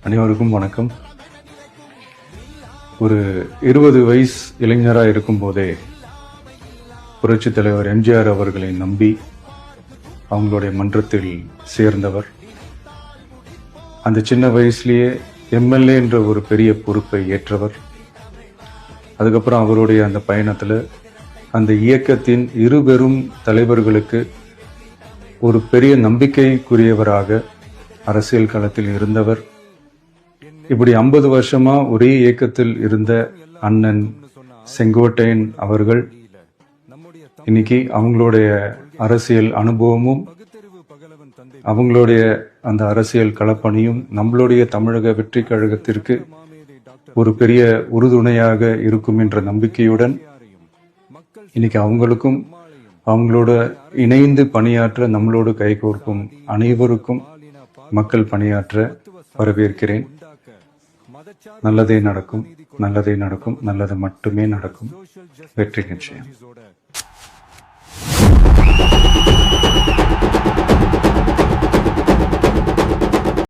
அனைவருக்கும் வணக்கம். ஒரு 20 வயசு இளைஞராக இருக்கும்போதே புரட்சித் தலைவர் எம்ஜிஆர் அவர்களை நம்பி அவங்களுடைய மன்றத்தில் சேர்ந்தவர். அந்த சின்ன வயசுலேயே எம்எல்ஏ என்ற ஒரு பெரிய பொறுப்பை ஏற்றவர். அதுக்கப்புறம் அவருடைய அந்த பயணத்தில் அந்த இயக்கத்தின் இருபெரும் தலைவர்களுக்கு ஒரு பெரிய நம்பிக்கைக்குரியவராக அரசியல் களத்தில் இருந்தவர். இப்படி 50 வருஷமா ஒரே இயக்கத்தில் இருந்த அண்ணன் செங்கோட்டையன் அவர்கள் இன்னைக்கு அவங்களுடைய அரசியல் அனுபவமும் அவங்களுடைய அந்த அரசியல் களப்பணியும் நம்மளுடைய தமிழக வெற்றி கழகத்திற்கு ஒரு பெரிய உறுதுணையாக இருக்கும் என்ற நம்பிக்கையுடன் இன்னைக்கு அவங்களுக்கும் அவங்களோட இணைந்து பணியாற்ற நம்மளோடு கைகோர்க்கும் அனைவருக்கும் மக்கள் பணியாற்ற வரவேற்கிறேன். நல்லதே நடக்கும், நல்லதே நடக்கும், நல்லது மட்டுமே நடக்கும். வெற்றி நிச்சயம்.